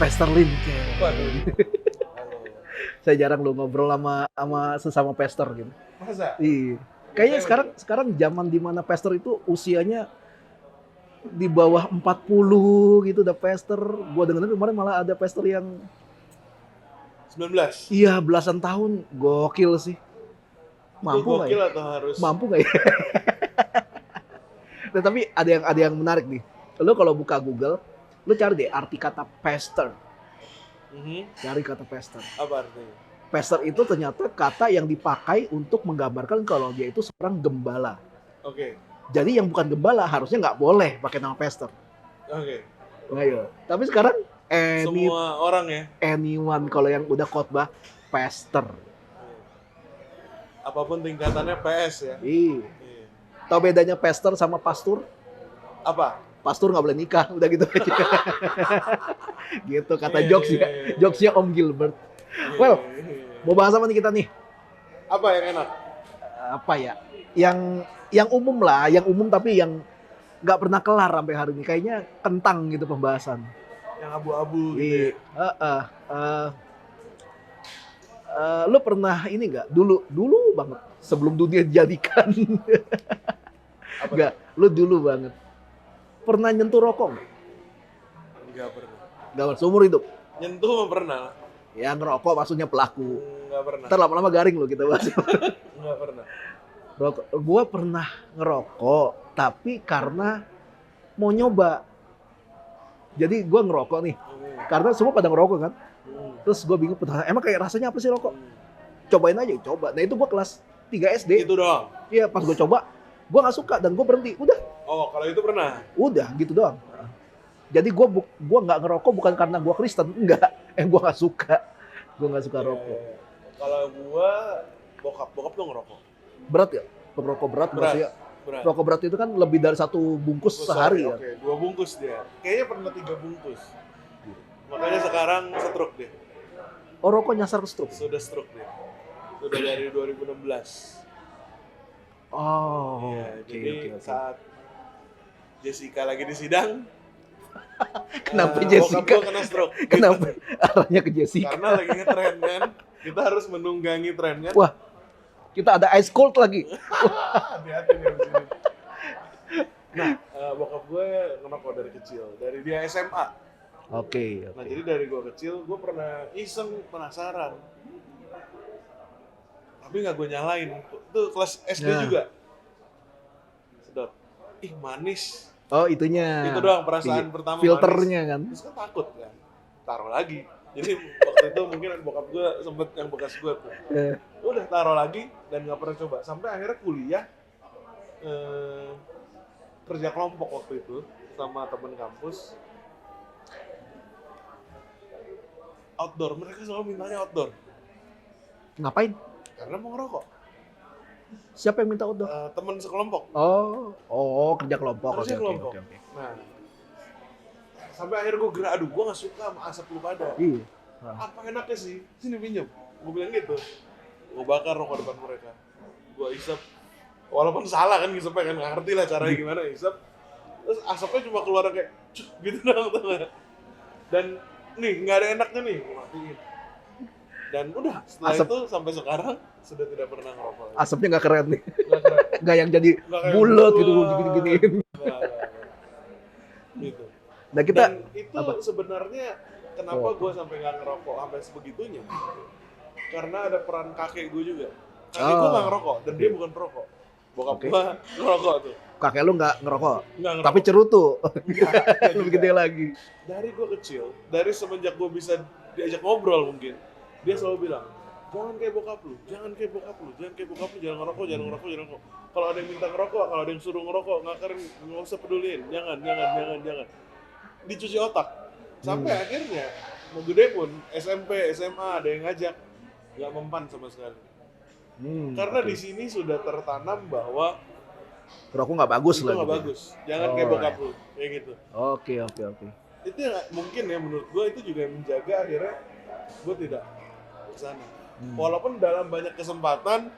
Pesterlin. Waduh. Halo. Saya jarang lo ngobrol sama sesama pester gitu. Masa? Iya. Kayaknya sekarang zaman dimana pester itu usianya di bawah 40 gitu udah pester. Gua dengar kemarin malah ada pester yang 19. iya belasan tahun, gokil sih. Mampu nggak Gokil ya? atau harus? Mampu nggak ya? Nah, tapi ada yang menarik nih. Lo kalau buka Google, lo cari deh arti kata pester. Cari kata pester. Apa artinya? Pester itu ternyata kata yang dipakai untuk menggambarkan kalau dia itu seorang gembala. Oke. Jadi yang bukan gembala harusnya nggak boleh pakai nama pester. Oke. Ayo. Tapi sekarang Semua orang ya. anyone kalau yang udah khotbah pester. Apapun tingkatannya PS ya. Iya. Iya. Tahu bedanya pester sama pastur? Apa? Pastur nggak boleh nikah, udah gitu aja. Gitu kata Iya, jokesnya, iya, iya. jokesnya Om Gilbert. Well, mau bahas apa nih kita nih? Apa yang enak? Apa ya? Yang umum lah, yang umum tapi yang nggak pernah kelar sampai hari ini. Kayaknya kentang gitu pembahasan. Yang abu-abu gitu Iya. ya. Lo pernah ini nggak? Dulu banget sebelum dunia dijadikan. Apa? Nggak, lo dulu banget. Pernah nyentuh rokok nggak? Enggak pernah. Nggak seumur hidup. Nyentuh mah pernah. Ya ngerokok maksudnya pelaku. Enggak pernah. Ntar lama-lama garing lo kita bahas. Enggak pernah. Rokok. Gua pernah ngerokok, tapi karena mau nyoba. Jadi gua ngerokok nih, karena semua pada ngerokok kan. Terus gua bingung, emang kayak rasanya apa sih rokok? Cobain aja, coba. Nah itu gua kelas 3 SD. Itu doang. Iya, pas gua coba, gua nggak suka dan gua berhenti. Oh, kalau itu pernah. Udah gitu doang. Jadi gua nggak ngerokok bukan karena gua Kristen, enggak. Gua nggak suka. Gua nggak suka rokok. Kalau gua bokap tuh ngerokok. Berat ya? Perokok berat. Maksudnya. Berat. Rokok berat itu kan lebih dari 1 bungkus sehari ya. Oke, 2 bungkus dia. Kayaknya pernah 3 bungkus. Makanya sekarang stroke dia. Oh, rokok nyasar ke stroke? Sudah stroke dia. Sudah dari 2016. Oh, Ya, oke, jadi oke. saat Jessica lagi di sidang, Kenapa bokap Jessica? gua kena stroke. Kenapa arahnya ke Jessica? Karena lagi ngetren kan. Kita harus menunggangi tren kan. Wah, kita ada ice cold lagi. Hati-hati nih di sini. Nah, bokap gue ngerokok dari kecil, dari dia SMA. Oke. Nah, jadi dari gue kecil, gue pernah iseng penasaran. Tapi nggak gue nyalain. Itu kelas SD Nah. juga. Sedot. Ih, manis. Oh, itunya. Itu doang perasaan pertama. Filternya manis. kan. Terus kan takut kan. Taruh lagi. Jadi waktu itu mungkin bokap gue sempet yang bekas gue tuh. Udah taruh lagi dan nggak pernah coba. Sampai akhirnya kuliah kerja kelompok waktu itu sama temen kampus. Outdoor, mereka selalu mintanya outdoor. Ngapain? Karena mau ngerokok. Siapa yang minta outdoor? Temen sekelompok. Oh, kerja kelompok. Kerja Oke, kelompok. oke. Nah, sampai akhirnya gue gerak, aduh gue gak suka sama asap lu pada. Iya. Apa enaknya sih? Sini pinjam. Gue bilang gitu. Gue bakar rokok depan mereka. Gue isep. Walaupun salah kan ngisepnya kan, gak ngerti lah caranya gimana isep. Terus asapnya cuma keluar kayak cuk gitu doang tuh. Dan nih gak ada enaknya nih, gue matiin. Dan udah setelah itu sampai sekarang sudah tidak pernah ngerokok lagi. Asapnya nggak keren nih. Nggak keren. Nggak yang jadi Nggak kayak bulat gitu, bulat. gini-giniin. Nggak. Gitu. Nah kita, Dan itu apa? sebenarnya kenapa gue sampai nggak ngerokok sampai sebegitunya? Karena ada peran kakek gue juga. Kakek gue nggak ngerokok dan dia bukan perokok. Bokap gue ngerokok tuh. Kakek lu nggak ngerokok, Nggak ngerokok. tapi cerutu. Nggak Lebih juga. gede lagi. Dari gue kecil, dari semenjak gue bisa diajak ngobrol mungkin, dia selalu bilang, jangan kayak bokap lu, jangan kayak bokap lu, jangan kayak bokap lu, jangan ngerokok, jangan ngerokok, jangan ngerokok. Kalau ada yang minta ngerokok, kalau ada yang suruh ngerokok, nggak usah peduliin, jangan. Dicuci otak. Sampai akhirnya, mau gede pun, SMP, SMA, ada yang ngajak, nggak mempan sama sekali. Karena oke. di sini sudah tertanam bahwa Rokok nggak bagus itu lah. nggak gitu. bagus, jangan kayak bokap lu, kayak gitu. Oke. Itu yang mungkin ya menurut gue itu juga yang menjaga akhirnya gue tidak kesana. Walaupun dalam banyak kesempatan,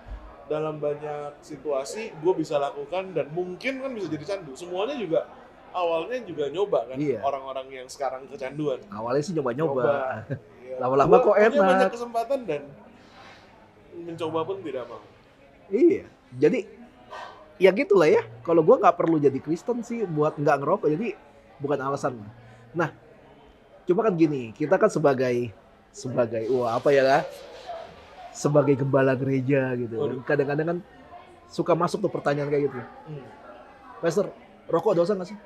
dalam banyak situasi gue bisa lakukan dan mungkin kan bisa jadi candu. Semuanya juga awalnya juga nyoba kan, Iya. orang-orang yang sekarang kecanduan. Awalnya sih nyoba-nyoba. Iya. Lama-lama kok Punya enak. banyak kesempatan dan mencoba pun tidak mau. Iya. Jadi ya gitulah ya. Kalau gua nggak perlu jadi Kristen sih buat nggak ngerokok. Jadi bukan alasan. Nah, cuma kan gini, kita kan sebagai wah apa ya lah? Sebagai gembala gereja gitu kan. Waduh. Kadang-kadang kan suka masuk tuh pertanyaan kayak gitu. Pastor, rokok dosa nggak sih?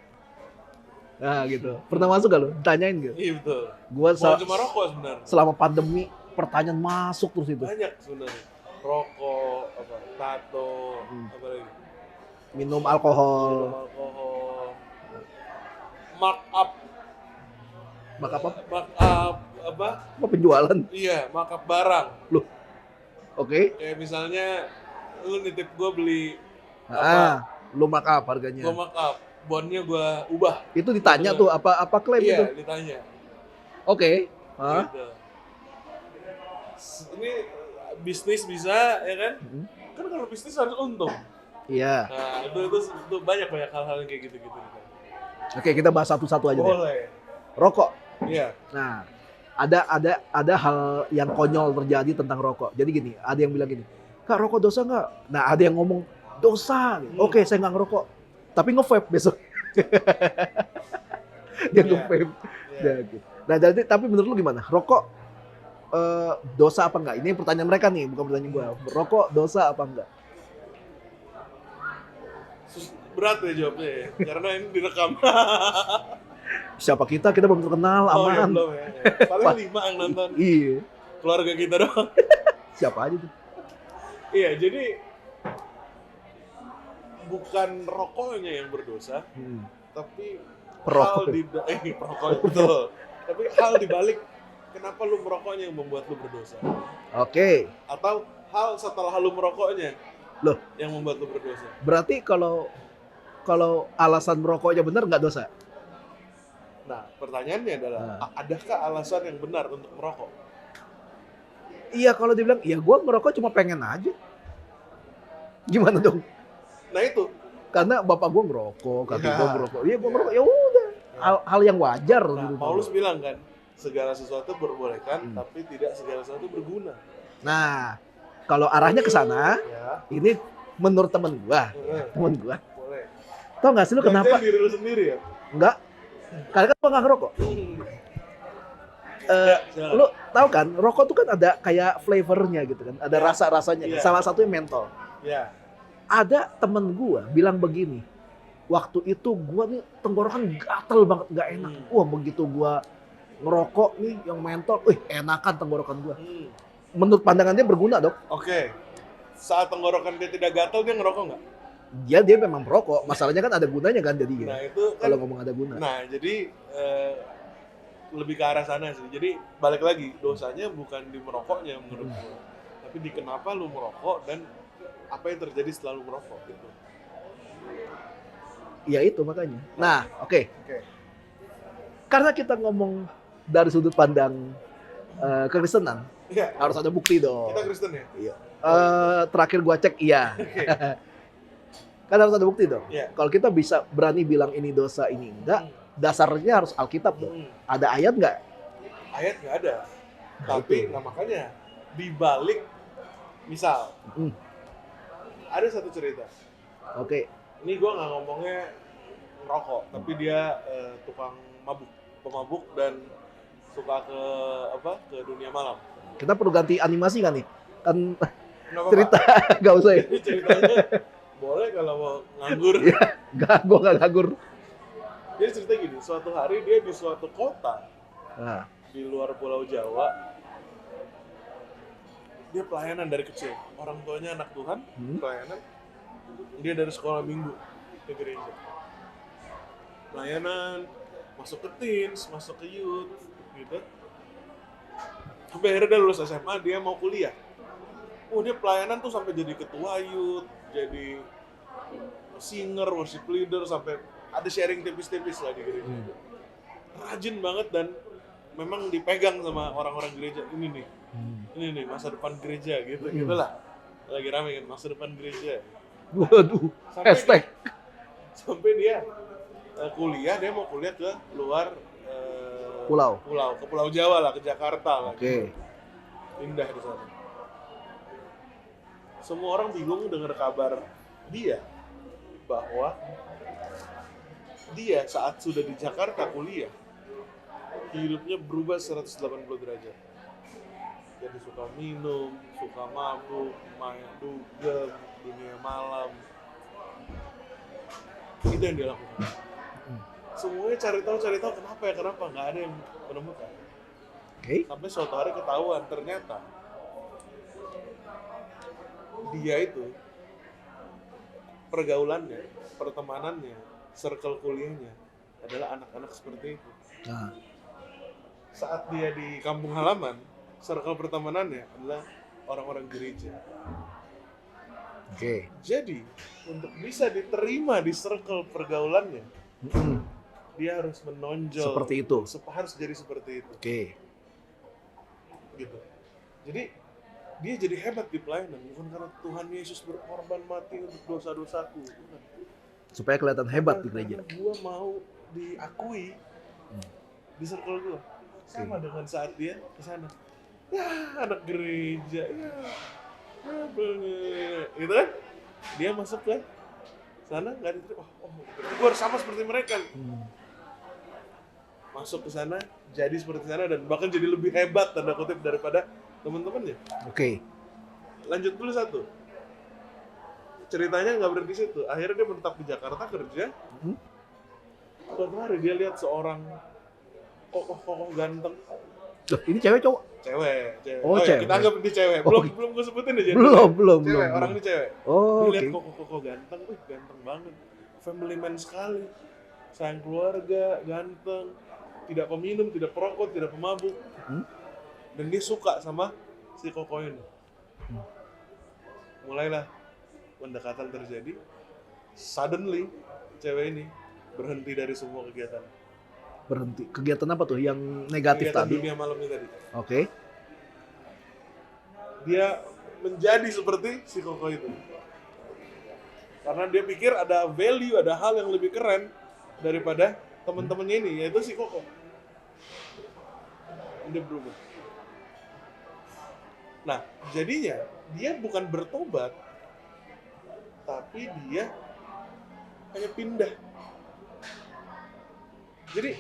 Nah gitu. Pernah masuk gak lo? Ditanyain gitu. Iya betul. Gua Bukan cuma rokok sebenarnya. selama pandemi pertanyaan masuk terus itu. Banyak sebenarnya. Rokok, apa, tato, apa lagi? Minum Minum alkohol. alkohol. Markup, Maka apa? apa? Apa penjualan? Iya, markup barang. Oke. Kayak misalnya lu nitip gue beli Lu markup harganya. gue markup, bonnya gue ubah. Itu ditanya tuh apa klaim itu? Iya, ditanya. Oke. Hah? Gitu. Ini bisnis bisa ya kan? Kan kalau bisnis harus untung. Iya. Nah, itu banyak hal-hal yang kayak gitu-gitu. Oke, kita bahas satu-satu aja deh. Boleh. Rokok. Iya. Nah, ada hal yang konyol terjadi tentang rokok. Jadi gini, ada yang bilang gini, "Kak, rokok dosa nggak?" Nah, ada yang ngomong dosa. Oke, saya nggak ngerokok. Tapi nge-vape besok. Dia Iya. nge-vape. Iya. Nah, gitu. Nah, jadi tapi menurut lu gimana? Rokok dosa apa enggak? Ini pertanyaan mereka nih, bukan pertanyaan gua. Rokok dosa apa enggak? Berat ya jawabnya ya, karena ini direkam. Siapa kita? Kita belum terkenal, Oh ya aman. belum ya. Paling 5 yang nonton. Iya. Keluarga kita doang. Siapa aja tuh? Iya, jadi bukan rokoknya yang berdosa, tapi Perokok. perokok betul. Tapi hal dibalik kenapa lu merokoknya yang membuat lu berdosa, Oke. atau hal setelah lu merokoknya Loh. yang membuat lu berdosa. Berarti kalau alasan merokoknya benar nggak dosa? Nah, pertanyaannya adalah adakah alasan yang benar untuk merokok? Iya, kalau dibilang, ya gue ngerokok cuma pengen aja. Gimana dong? Nah itu. Karena bapak gue ngerokok, kakek Ya. gue ngerokok. Iya, gue ngerokok. Ya udah. Hal yang wajar. Nah, gitu. Paulus bilang kan, segala sesuatu berbolehkan, tapi tidak segala sesuatu berguna. Nah, kalau arahnya ke sana, Ya. ini menurut temen gue. Temen gue. Boleh. Tau gak sih lu kenapa? Jangan diri lu sendiri ya. Enggak. Karena kan gue gak ngerokok. Silakan. Lu tahu kan, rokok tuh kan ada kayak flavornya gitu kan. Ada Ya. rasa-rasanya. Iya. Salah satunya mentol. Ya. Ada temen gue bilang begini, waktu itu gue nih tenggorokan gatel banget, gak enak. Wah, begitu gue ngerokok nih yang mentol, enakan tenggorokan gue. Menurut pandangan dia berguna, Dok. Oke. Saat tenggorokan dia tidak gatal, dia ngerokok nggak? Dia memang perokok, masalahnya kan ada gunanya kan jadi Nah itu kan. kalau ngomong ada guna. Nah jadi lebih ke arah sana sih. Jadi balik lagi, dosanya bukan di merokoknya menurut gue, tapi di kenapa lu merokok dan apa yang terjadi setelah lu merokok gitu. Ya itu makanya. Nah, oke. Oke. Karena kita ngomong dari sudut pandang kekristenan, Iya. harus ada bukti dong. Kita Kristen ya. Iya. Terakhir gua cek iya. Oke. Kan harus ada bukti dong. Iya. Kalau kita bisa berani bilang ini dosa ini enggak, dasarnya harus Alkitab dong. Ada ayat nggak? Ayat nggak ada. Nah, Tapi itu. nggak makanya dibalik, misal ada satu cerita. Oke. Ini gue nggak ngomongnya ngerokok, tapi dia tukang pemabuk dan suka ke dunia malam. Kita perlu ganti animasi kan nih? Kan Kenapa, cerita nggak usah ya? Pak? Ini ceritanya boleh kalau mau nganggur. Nggak, gua nggak nganggur. Jadi cerita gini, suatu hari dia di suatu kota Nah, di luar Pulau Jawa, dia pelayanan dari kecil. Orang tuanya anak Tuhan, pelayanan. Dia dari sekolah minggu ke gereja. Pelayanan, masuk ke teens, masuk ke youth, gitu. Sampai akhirnya dia lulus SMA, dia mau kuliah. Dia pelayanan tuh sampai jadi ketua youth, jadi singer, worship leader, sampai ada sharing tipis-tipis lah di gereja. Rajin banget dan memang dipegang sama orang-orang gereja. Ini nih masa depan gereja gitu, gitulah. Lagi rame kan masa depan gereja. waduh, hashtag. Sampai dia kuliah, dia mau kuliah ke luar Pulau. ke Pulau Jawa lah, ke Jakarta lah. Oke. Pindah di sana. Semua orang bingung dengar kabar dia bahwa dia saat sudah di Jakarta kuliah, hidupnya berubah 180 derajat. Jadi suka minum, suka mabuk, main dugem, dunia malam. Itu yang dia lakukan. Semuanya cari tahu kenapa, nggak ada yang menemukan. Oke. Sampai suatu hari ketahuan, ternyata dia itu pergaulannya, pertemanannya, circle kuliahnya adalah anak-anak seperti itu. Nah, Saat dia di kampung halaman, circle pertemanannya adalah orang-orang gereja. oke. Jadi, untuk bisa diterima di circle pergaulannya, dia harus menonjol. Seperti itu. Harus jadi seperti itu. Oke. Gitu. Jadi, dia jadi hebat di pelayanan, bukan karena Tuhan Yesus berkorban mati untuk dosa-dosaku. Bukan. Supaya kelihatan hebat di gereja. Karena gue mau diakui di circle gue. Sama dengan saat dia ke sana. Ya, anak gereja. Ya, gitu kan? Dia masuk ke sana nggak diterima. Gue harus sama seperti mereka. Masuk ke sana, jadi seperti sana dan bahkan jadi lebih hebat tanda kutip daripada teman-temannya. Oke. Lanjut dulu satu. Ceritanya nggak berhenti situ. Akhirnya dia menetap di Jakarta kerja. Suatu hari dia lihat seorang kokoh-kokoh ganteng. Loh, ini cewek cowok? Cewek. Oh, Ya, cewek. kita anggap ini cewek. Belum gue sebutin aja. Belum. Cewek, orang ini cewek. Oh, Dia lihat oke. kokoh-kokoh ganteng, ganteng banget. Family man sekali. Sayang keluarga, ganteng. Tidak peminum, tidak perokok, tidak pemabuk. Dan dia suka sama si kokoh ini. Mulailah pendekatan terjadi. Suddenly, cewek ini berhenti dari semua kegiatan. Berhenti. Kegiatan apa tuh yang negatif Kegiatan tadi? dunia malamnya tadi. Oke. Dia menjadi seperti si kokoh itu. Karena dia pikir ada value, ada hal yang lebih keren daripada teman-temannya ini, yaitu si kokoh. Dia berubah. Nah, jadinya dia bukan bertobat, tapi dia hanya pindah. Jadi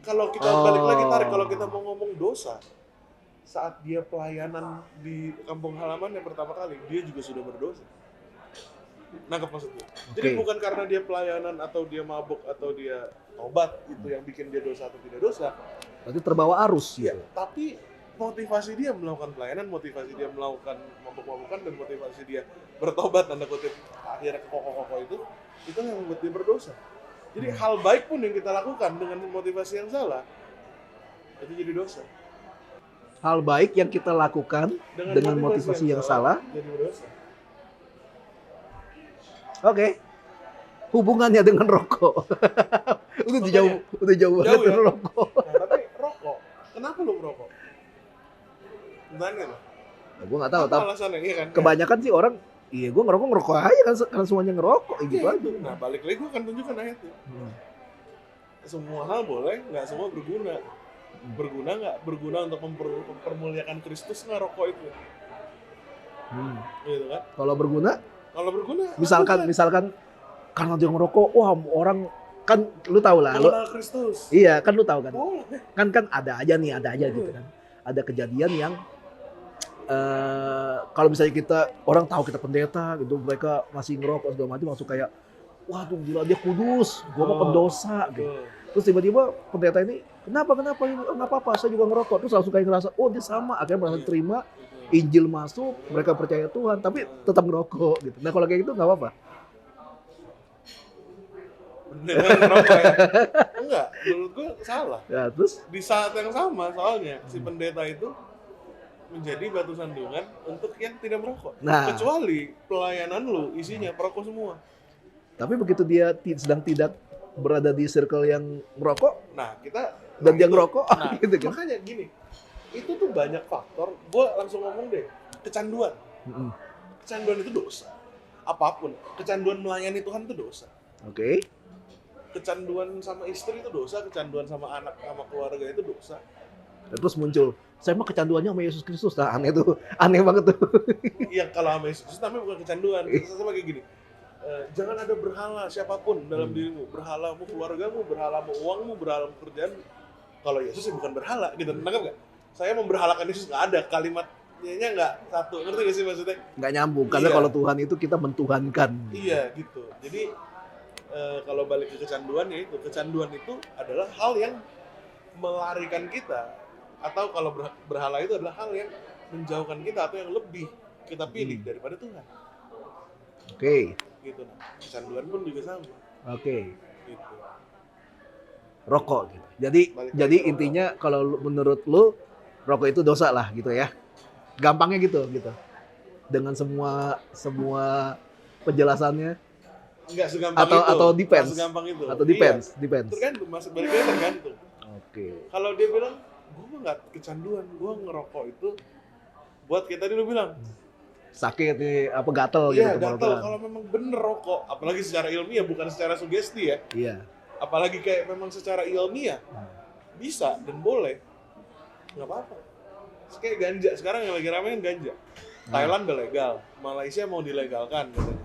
kalau kita balik lagi tarik, kalau kita mau ngomong dosa, saat dia pelayanan di kampung halaman yang pertama kali, dia juga sudah berdosa. Nangkep maksudnya? Jadi bukan karena dia pelayanan atau dia mabuk atau dia tobat itu yang bikin dia dosa atau tidak dosa. Berarti terbawa arus Iya, gitu. tapi motivasi dia melakukan pelayanan, motivasi dia melakukan mabuk-mabukan, dan motivasi dia bertobat, tanda kutip, akhirnya ke kokoh-kokoh itu yang membuat dia berdosa. Jadi hal baik pun yang kita lakukan dengan motivasi yang salah, itu jadi dosa. Hal baik yang kita lakukan dengan motivasi yang salah, jadi berdosa. oke. Hubungannya dengan rokok. udah jauh banget ya? dari rokok. Nah, tapi rokok, kenapa lu merokok? Tanya lo. Nah, gue nggak tahu, Apa tapi alasannya, iya kan? kebanyakan sih orang, iya gue ngerokok aja kan, karena semuanya ngerokok, gitu Iya, aja. nah, balik lagi gue akan tunjukkan ayatnya. Semua hal boleh, nggak semua berguna. Berguna nggak? Berguna untuk mempermuliakan Kristus nggak rokok itu? Gitu kan? Kalau berguna, Kalau berguna, misalkan karena dia ngerokok, wah orang kan lu tahu lah, lu, mengenal Kristus. iya kan lu tahu kan, Boleh. kan ada aja gitu kan, ada kejadian yang kalau misalnya kita orang tahu kita pendeta gitu, mereka masih ngerokok segala macam, langsung kayak, waduh gila dia kudus, gua mau pendosa gitu. Terus tiba-tiba pendeta ini, kenapa ini? Oh, nggak apa-apa, saya juga ngerokok. Terus langsung kayak ngerasa, oh dia sama, akhirnya merasa terima, Injil masuk, mereka percaya Tuhan, tapi tetap ngerokok gitu. Nah kalau kayak gitu nggak apa-apa. Beneran ngerokok ya? Enggak, menurut gue salah. Ya, terus Di saat yang sama soalnya, si pendeta itu menjadi batu sandungan untuk yang tidak merokok. Nah. Kecuali pelayanan lu isinya perokok semua. tapi begitu dia sedang tidak berada di circle yang merokok Nah, kita dan dia ngerokok, nah, gitu kan. makanya gini, itu tuh banyak faktor. Gue langsung ngomong deh, kecanduan. Kecanduan itu dosa. Apapun, kecanduan melayani Tuhan itu dosa. Oke. kecanduan sama istri itu dosa, kecanduan sama anak, sama keluarga itu dosa. Terus muncul, saya mah kecanduannya sama Yesus Kristus. Nah, aneh tuh, aneh banget tuh. Yang kalau sama Yesus namanya bukan kecanduan, sama kayak gini. Jangan ada berhala siapapun dalam dirimu, berhalamu keluargamu, berhalamu uangmu, berhalamu kerjaan. Kalau Yesus ya bukan berhala, gitu. Nangkep nggak? Saya memberhalakan Yesus, nggak ada, kalimatnya nggak satu. Ngerti nggak sih maksudnya? Nggak nyambung, karena Iya. kalau Tuhan itu kita mentuhankan. Iya gitu. Jadi kalau balik ke kecanduan ya itu, kecanduan itu adalah hal yang melarikan kita, atau kalau berhala itu adalah hal yang menjauhkan kita atau yang lebih kita pilih daripada Tuhan. Oke, Gitu. Nah, kecanduan pun juga sama. oke. Gitu. Rokok gitu. Jadi Balik jadi lagi ke intinya kalau menurut lu rokok itu dosa lah gitu ya. Gampangnya gitu. Dengan semua penjelasannya Nggak segampang atau itu. atau depends. Nggak segampang itu. Atau depends. Iya. Tergantung, masuk balik lagi tergantung. Oke. Kalau dia bilang, gue mah nggak kecanduan, gue ngerokok itu buat kayak tadi lu bilang, Sakit nih, apa gatel gitu iya gatel. tenggorokan. Kalau memang bener rokok, apalagi secara ilmiah bukan secara sugesti ya, Iya. apalagi kayak memang secara ilmiah bisa dan boleh, nggak apa-apa. Kayak ganja sekarang yang lagi rame kan ganja. Thailand udah legal, Malaysia mau dilegalkan katanya.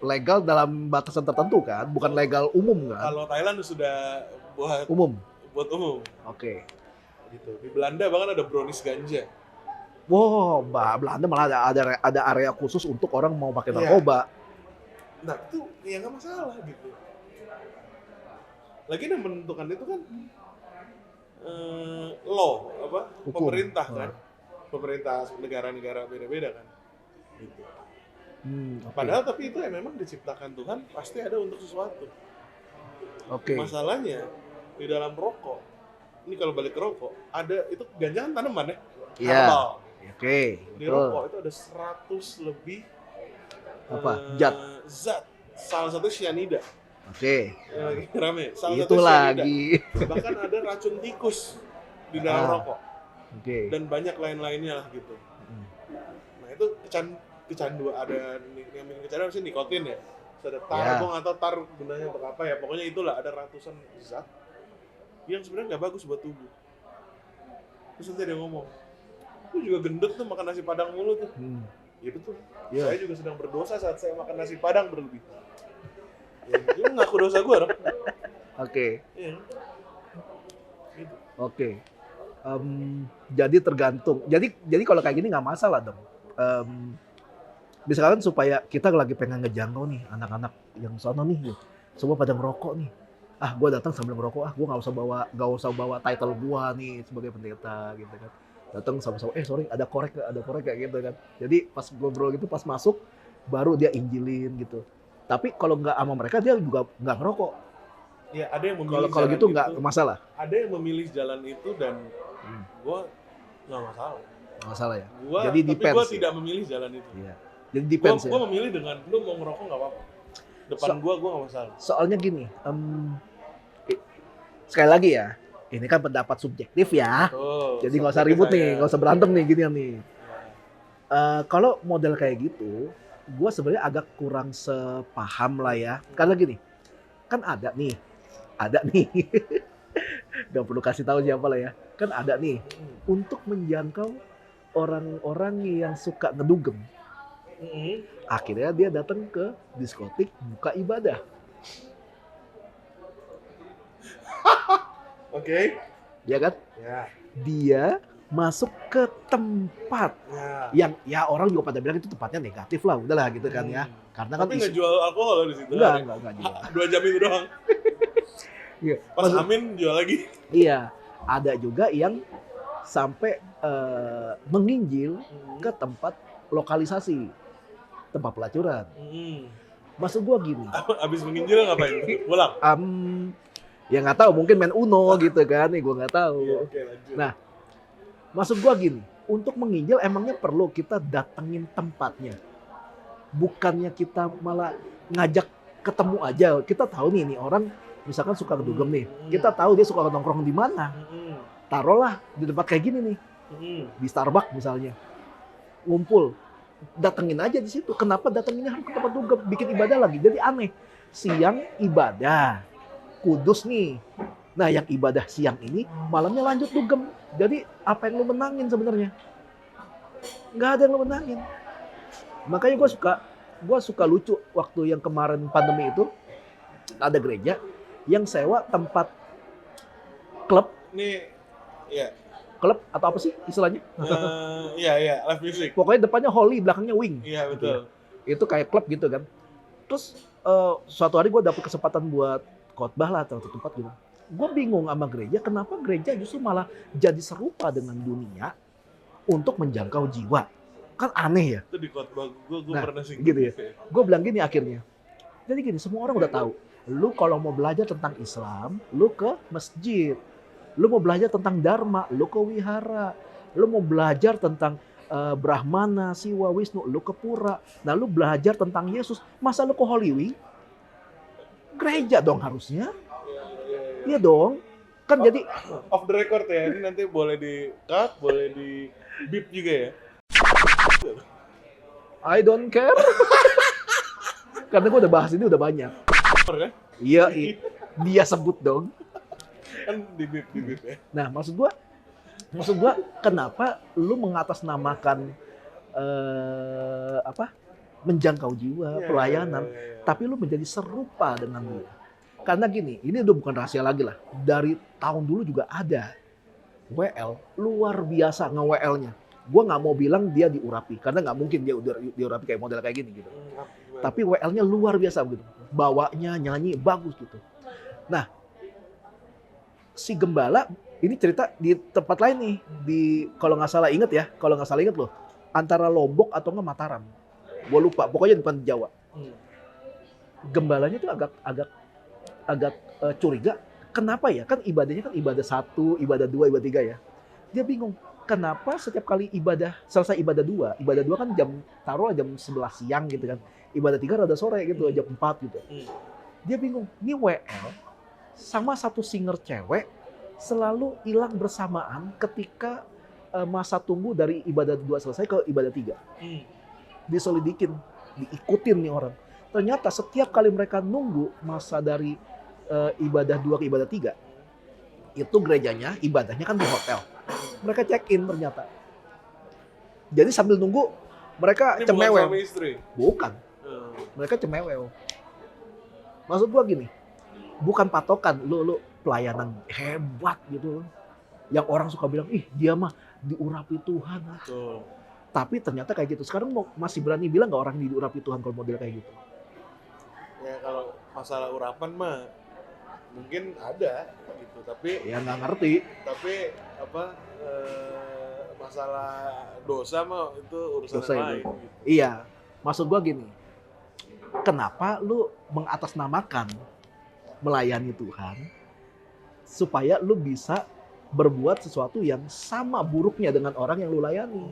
Legal dalam batasan tertentu kan, bukan legal umum kan? Kalau Thailand sudah buat Umum. umum. Oke. Gitu. Di Belanda bahkan ada brownies ganja. Wow, Belanda malah ada area khusus untuk orang mau pakai Iya. narkoba. Nah itu ya nggak masalah gitu. Lagi yang menentukan itu kan law apa Hukum. pemerintah kan, pemerintah negara-negara beda-beda kan. Gitu. Oke. Padahal tapi itu ya memang diciptakan Tuhan pasti ada untuk sesuatu. Oke. Masalahnya di dalam rokok, ini kalau balik ke rokok, ada itu ganja kan tanaman ya, Iya. herbal. Oke. Di Betul. rokok itu ada 100 lebih Apa? Zat. salah satu cyanida. Oke. Yang lagi rame. Salah Itu satu cyanida. lagi. Bahkan ada racun tikus di dalam rokok Oke. dan banyak lain-lainnya lah gitu. Nah itu kecanduan, ada yang bikin kecanduan sih nikotin ya. Terus ada tar, Ya. gue nggak tahu tar gunanya untuk apa ya. Pokoknya itulah ada ratusan zat yang sebenarnya nggak bagus buat tubuh. Terus nanti dia ngomong, lu juga gendut tuh makan nasi padang mulu tuh. Ya betul. Ya. Saya juga sedang berdosa saat saya makan nasi padang berlebih. Ya, dia ngaku dosa gue dong. Oke. Iya. Gitu. Oke. Jadi tergantung. Jadi kalau kayak gini nggak masalah dong. Misalkan supaya kita lagi pengen ngejangkau nih anak-anak yang sono nih, semua pada ngerokok nih. Ah, gue datang sambil ngerokok. Ah, gue nggak usah bawa title gue nih sebagai pendeta gitu kan. Datang sama-sama. Sorry, ada korek kayak gitu kan. Jadi pas ngobrol gitu, pas masuk baru dia injilin gitu. Tapi kalau nggak sama mereka dia juga nggak ngerokok. Ya, ada yang memilih Kalau jalan gitu itu, nggak masalah. ada yang memilih jalan itu dan gue nggak masalah. Nggak masalah ya. Gua, Jadi tapi depends gue ya? tidak memilih jalan itu. Iya. Jadi depends ya. Gue memilih dengan lu mau ngerokok nggak apa-apa. Depan gue nggak masalah. Soalnya gini, sekali lagi ya, ini kan pendapat subjektif ya. Oh, Jadi nggak usah ribut nih, nggak usah berantem nih gini nih. Kalau model kayak gitu, gue sebenarnya agak kurang sepaham lah ya. Karena gini, kan ada nih, gak perlu kasih tahu siapa lah ya. Kan ada nih, untuk menjangkau orang-orang yang suka ngedugem. Akhirnya dia datang ke diskotik buka ibadah. Oke. Ya kan? Ya. Dia masuk ke tempat Ya. yang ya orang juga pada bilang itu tempatnya negatif lah, udahlah gitu kan ya. Karena kan Tapi nggak jual alkohol loh di situ. enggak juga. 2 jam itu doang. Iya. Pas Amin jual lagi. Iya, ada juga yang sampai menginjil ke tempat lokalisasi, tempat pelacuran. Maksud gua gini, Abis menginjil ngapain? Pulang. ya nggak tahu, mungkin main Uno gitu kan, nih gua nggak tahu. Iya, oke, lanjut. Nah, maksud gua gini, untuk menginjil emangnya perlu kita datengin tempatnya, bukannya kita malah ngajak ketemu aja. Kita tahu nih orang misalkan suka ngedugem nih, kita tahu dia suka nongkrong di mana. Taruhlah di tempat kayak gini nih, di Starbucks misalnya, ngumpul, datengin aja di situ. Kenapa datenginnya harus ke tempat dugem, bikin ibadah lagi? Jadi aneh. Siang ibadah, kudus nih. Nah, yang ibadah siang ini malamnya lanjut dugem. Jadi apa yang lu menangin sebenarnya? Nggak ada yang lu menangin. Makanya gue suka lucu waktu yang kemarin pandemi itu ada gereja yang sewa tempat klub Ini ya, klub atau apa sih istilahnya? iya, live music. Pokoknya depannya Holy, belakangnya Wing. Iya, betul. Itu kayak klub gitu kan. Terus suatu hari gue dapet kesempatan buat khotbah lah atau tempat gitu. Gue bingung sama gereja, kenapa gereja justru malah jadi serupa dengan dunia untuk menjangkau jiwa. Kan aneh ya. Itu di khotbah gue Nah, pernah sih gitu ya. Gue bilang gini akhirnya. Jadi gini, semua orang udah tahu. Lu kalau mau belajar tentang Islam, lu ke masjid. Lu mau belajar tentang Dharma, lu ke wihara. Lu mau belajar tentang Brahmana, Siwa, Wisnu, lu ke pura. Nah, lu belajar tentang Yesus, masa lu ke Holy Wing? Gereja dong harusnya. Iya dong. Kan jadi off the record ya, ini nanti boleh di cut, boleh di beep juga ya. I don't care. Karena gue udah bahas ini udah banyak. Kan? Iya, dia sebut dong. Kan di beep ya. Nah, maksud gua kenapa lu mengatasnamakan menjangkau jiwa, pelayanan, tapi lu menjadi serupa dengan dia. Karena gini, ini udah bukan rahasia lagi lah. Dari tahun dulu juga ada WL luar biasa nge-WL-nya. Gua nggak mau bilang dia diurapi, karena nggak mungkin dia udah diurapi kayak model kayak gini gitu. Tapi WL-nya luar biasa gitu. Bawanya nyanyi bagus gitu. Nah, si gembala ini cerita di tempat lain nih, di kalau nggak salah inget loh, antara Lombok atau nggak Mataram. Gue lupa, pokoknya di depan Jawa. Gembalanya tuh agak curiga. Kenapa ya? Kan ibadahnya kan ibadah 1, ibadah 2, ibadah 3 ya. Dia bingung. Kenapa setiap kali selesai ibadah 2 kan taruhlah jam 11 siang gitu kan. Ibadah 3 rada sore gitu, jam 4 gitu. Dia bingung. Ini WL sama satu singer cewek selalu hilang bersamaan ketika masa tunggu dari ibadah 2 selesai ke ibadah 3. Diselidikin, diikutin nih orang. Ternyata setiap kali mereka nunggu masa dari ibadah 2 ke ibadah 3, itu gerejanya, ibadahnya kan di hotel. Mereka check-in ternyata. Jadi sambil nunggu, mereka Ini cemewel. bukan suami istri? Bukan. Mereka cemewel. Maksud gua gini, bukan patokan lu pelayanan hebat gitu. Yang orang suka bilang, ih dia mah diurapi Tuhan. Betul. Tapi ternyata kayak gitu. Sekarang masih berani bilang nggak orang diurapi Tuhan kalau model kayak gitu? Ya kalau masalah urapan mah mungkin ada gitu, tapi Ya nggak ngerti. masalah dosa mah itu urusan Dosa yang itu. lain gitu. Iya, maksud gua gini. Kenapa lu mengatasnamakan melayani Tuhan supaya lu bisa berbuat sesuatu yang sama buruknya dengan orang yang lu layani?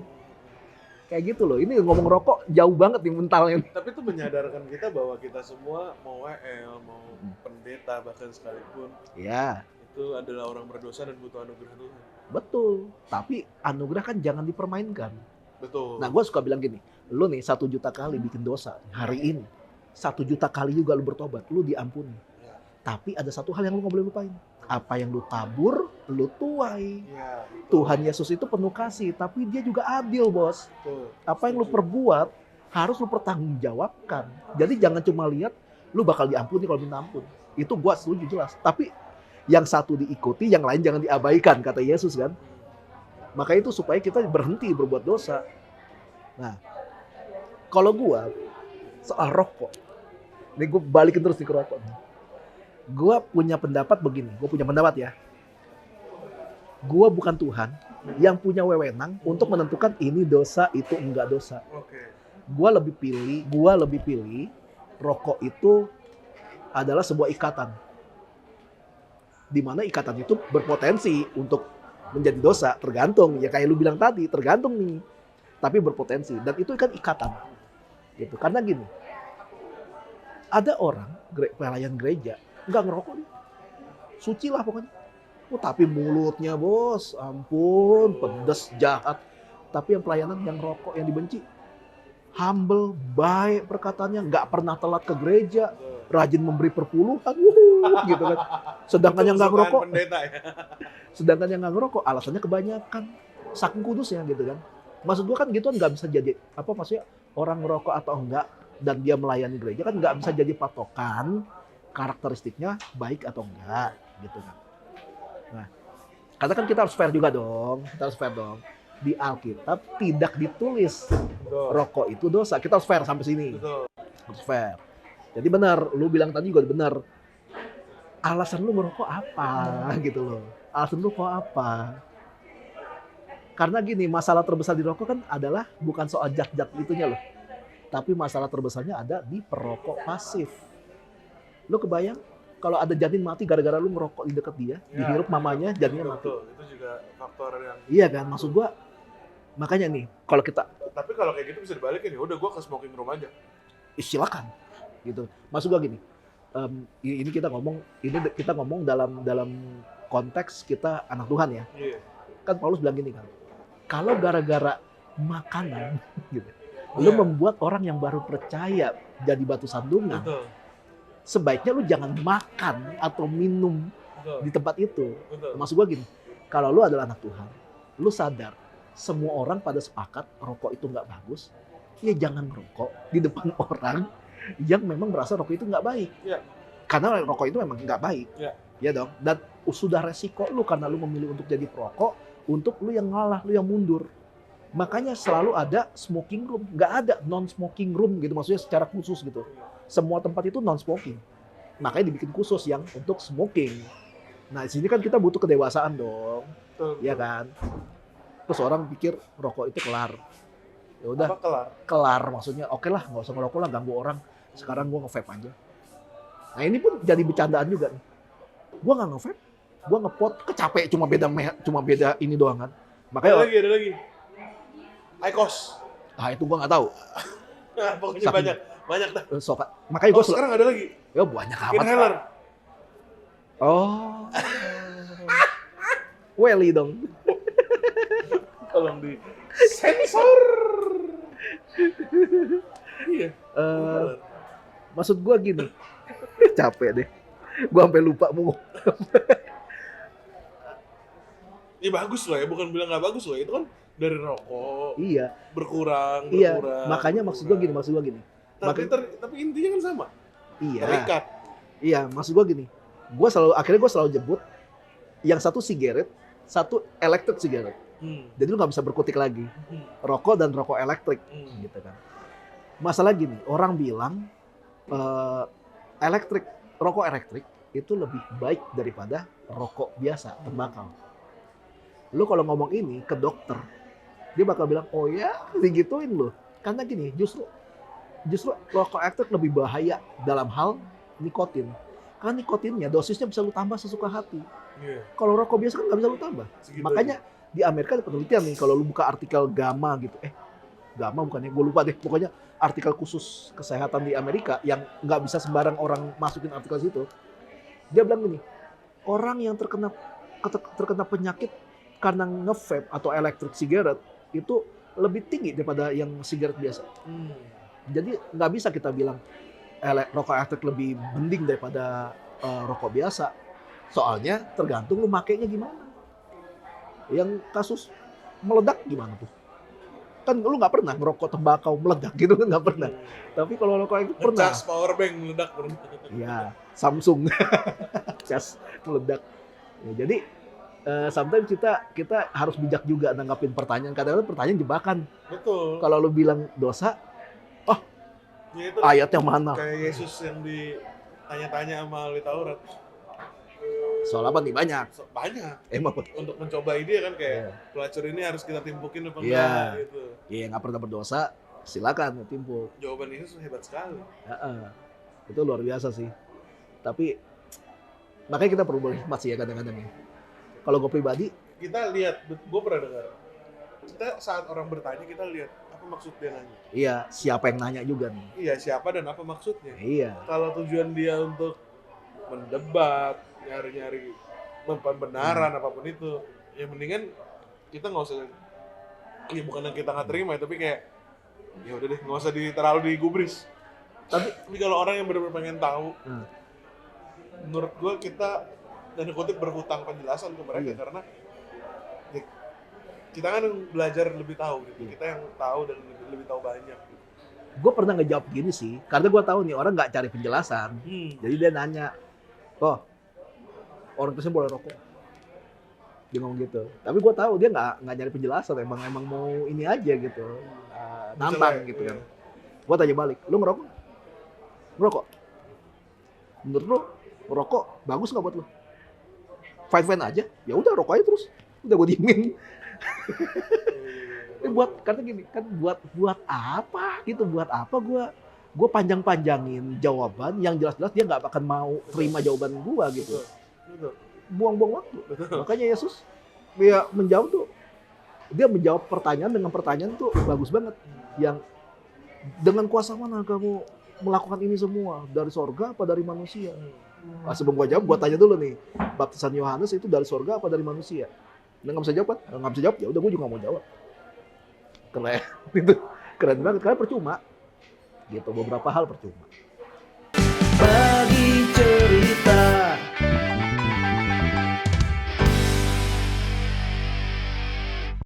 Kayak gitu loh. Ini ngomong rokok jauh banget nih mentalnya. Tapi itu menyadarkan kita bahwa kita semua mau WL, mau pendeta bahkan sekalipun Ya, itu adalah orang berdosa dan butuh anugerah Tuhan. betul. Tapi anugerah kan jangan dipermainkan. Betul. Nah, gue suka bilang gini, lu nih 1 juta kali bikin dosa hari ini, 1 juta kali juga lu bertobat, lu diampuni. Ya. Tapi ada satu hal yang lu gak boleh lupain. Apa yang lu tabur, lu tuai. Ya, Tuhan Yesus itu penuh kasih, tapi dia juga adil, bos. betul. Apa yang lu perbuat, harus lu pertanggungjawabkan. Jadi jangan cuma lihat, lu bakal diampuni kalau minta ampun. Itu gua setuju jelas. Tapi yang satu diikuti, yang lain jangan diabaikan, kata Yesus kan. Maka itu supaya kita berhenti berbuat dosa. Nah, kalau gua soal rokok, ini gue balikin terus nih ke rokok. Gue punya pendapat begini, ya. Gue bukan Tuhan yang punya wewenang untuk menentukan ini dosa, itu enggak dosa. Oke. Gue lebih pilih rokok itu adalah sebuah ikatan. Di mana ikatan itu berpotensi untuk menjadi dosa, tergantung. Ya kayak lu bilang tadi, tergantung nih. Tapi berpotensi, dan itu kan ikatan. Gitu. Karena gini, ada orang pelayan gereja nggak ngerokok nih, suci lah pokoknya. Tapi mulutnya bos, ampun, pedes, jahat. Tapi yang pelayanan yang rokok, yang dibenci, humble, baik perkataannya, nggak pernah telat ke gereja, rajin memberi perpuluhan, gitu kan. Sedangkan Itu yang nggak kesukaan ngerokok, pendeta ya. sedangkan yang nggak ngerokok alasannya kebanyakan, saking kudusnya gitu kan. Maksud gua kan gituan nggak bisa jadi apa maksudnya orang ngerokok atau enggak dan dia melayani gereja kan nggak bisa jadi patokan karakteristiknya baik atau enggak gitu kan. Nah, karena kan kita harus fair juga dong, kita harus fair dong. Di Alkitab tidak ditulis Betul. rokok itu dosa. Kita harus fair sampai sini. Betul. Harus fair. Jadi benar, lu bilang tadi juga benar. Alasan lu ngerokok apa gitu loh. Alasan lu kok apa? Karena gini, masalah terbesar di rokok kan adalah bukan soal zat-zat itunya loh. Tapi masalah terbesarnya ada di perokok pasif. Lu kebayang kalau ada janin mati gara-gara lu ngerokok di dekat dia, Ya, dihirup mamanya, janinnya mati. betul. Itu juga faktor yang. Iya kan, maksud gua makanya nih, kalau kita Tapi kalau kayak gitu bisa dibalikin ya. Udah, gue ke smoking room aja. silakan gitu. Maksud gua gini, ini kita ngomong dalam konteks kita anak Tuhan ya. Iya. Kan Paulus bilang gini kan, kalau gara-gara makanan gitu, lu Iya. membuat orang yang baru percaya jadi batu sandungan, Betul. sebaiknya lu jangan makan atau minum Betul. di tempat itu. Betul. Maksud gua gini, kalau lu adalah anak Tuhan, lu sadar semua orang pada sepakat rokok itu nggak bagus, ya jangan rokok di depan orang yang memang merasa rokok itu nggak baik. Iya. Karena rokok itu memang nggak baik. Iya. Ya dong. Dan sudah resiko lu karena lu memilih untuk jadi perokok, untuk lu yang ngalah, lu yang mundur. Makanya selalu ada smoking room, nggak ada non-smoking room gitu, maksudnya secara khusus gitu. Semua tempat itu non-smoking. Makanya dibikin khusus yang untuk smoking. Nah, di sini kan kita butuh kedewasaan dong, Betul. ya kan? Terus orang pikir rokok itu kelar. Ya udah, Apa kelar? kelar maksudnya oke lah, nggak usah ngerokok lah, ganggu orang. Sekarang gua nge-vape aja. Nah, ini pun jadi bercandaan juga nih. Gua nggak nge-vape, gua ngepot, kecapek cuma beda ini doang kan. Ada Makanya lagi, ada lagi. Icos. ah itu gua nggak tahu. Nah, pokoknya Saking- banyak dah. Makanya Oh, gua sekarang ada lagi. ya banyak amat. Inhaler. Oh. Welly dong. Tolong di sensor. Iya. Inhaler. Maksud gua gini. Capek deh. Gua sampai lupa mau. Ya bagus lah ya, bukan bilang nggak bagus loh. Itu kan dari rokok Iya, berkurang. iya. Makanya maksud gua gini. Tapi intinya kan sama. Iya. Terikat. Iya, maksud gua gini. Akhirnya gua selalu jemput yang satu sigaret, satu electric cigarette. Jadi lu nggak bisa berkutik lagi. Rokok dan rokok elektrik gitu kan. Masalah gini, orang bilang rokok elektrik itu lebih baik daripada rokok biasa, tembakau. Lu kalau ngomong ini ke dokter, dia bakal bilang, oh ya, digituin lu. Karena gini, justru rokok elektrik lebih bahaya dalam hal nikotin. Karena nikotinnya dosisnya bisa lu tambah sesuka hati. Iya. Kalau rokok biasa kan nggak bisa lu tambah. Segitu Makanya di Amerika ada penelitian nih, kalau lu buka artikel Gamma gitu, Gamma bukannya, gue lupa deh, pokoknya artikel khusus kesehatan di Amerika yang nggak bisa sembarang orang masukin artikel situ. Dia bilang gini, orang yang terkena penyakit karena nge-vape atau electric cigarette itu lebih tinggi daripada yang sigaret biasa. Jadi nggak bisa kita bilang rokok elektrik lebih mending daripada rokok biasa. Soalnya tergantung lu makainya gimana. Yang kasus meledak gimana tuh? Kan lu nggak pernah ngerokok tembakau meledak gitu kan, nggak pernah. Tapi kalau rokok itu pernah. Ngecas power bank meledak pernah. Iya, Samsung cas meledak. Ya, jadi sometimes kita harus bijak juga nanggapin pertanyaan. Kadang-kadang pertanyaan jebakan. Betul. Kalau lu bilang dosa, Ya, itu ayatnya mana? kayak Yesus yang ditanya-tanya sama ahli Taurat. Soal apa nih? Banyak. Banyak. Emang Untuk mencoba ide kan kayak Iya. pelacur ini harus kita timpukin apa Iya. enggak gitu. Iya, nggak pernah berdosa, silakan timpuk. Jawaban Yesus hebat sekali. Itu luar biasa sih. Tapi makanya kita perlu berhikmat sih ya kadang-kadang ya. Kalau gue pribadi, Kita lihat, gue pernah dengar. Kita saat orang bertanya kita lihat apa maksud dia nanya. iya siapa yang nanya juga nih. Iya, siapa dan apa maksudnya. Iya, Kalau tujuan dia untuk mendebat, nyari-nyari pembenaran apapun itu, ya mendingan kita nggak usah. Iya, bukan yang kita nggak terima, tapi kayak ya udah deh, nggak usah terlalu digubris. Tapi kalau orang yang benar-benar pengen tahu, Hmm. menurut gue kita dan kutip berhutang penjelasan ke mereka Iya. karena ya, kita kan yang belajar lebih tahu gitu. Iya. Kita yang tahu dan lebih tahu banyak. Gitu. Gue pernah ngejawab gini sih, karena gue tahu nih orang nggak cari penjelasan. Jadi dia nanya, "Oh, orang Kristen boleh rokok?" Dia ngomong gitu. Tapi gue tahu dia nggak nyari penjelasan, emang mau ini aja gitu, nantang Misalnya, gitu iya. kan. Gue tanya balik, "Lu ngerokok? Ngerokok? Menurut lu ngerokok bagus nggak buat lu? Fine aja? Ya udah rokok aja terus." Udah gue diemin. Ini karena gini kan buat apa gitu, buat apa gue panjang-panjangin jawaban yang jelas-jelas dia nggak akan mau terima jawaban gue gitu. Betul. Buang-buang waktu. Betul. Makanya Yesus dia menjawab tuh, dia menjawab pertanyaan dengan pertanyaan tuh bagus banget. Yang dengan kuasa mana kamu melakukan ini semua? Dari sorga apa dari manusia? Nah, sebelum gua jawab, gua tanya dulu nih, baptisan Yohanes itu dari sorga apa dari manusia? Dia nggak bisa jawab kan? Nggak bisa jawab, ya udah gua juga nggak mau jawab. Keren, itu keren banget karena percuma. Gitu, beberapa hal percuma. Bagi cerita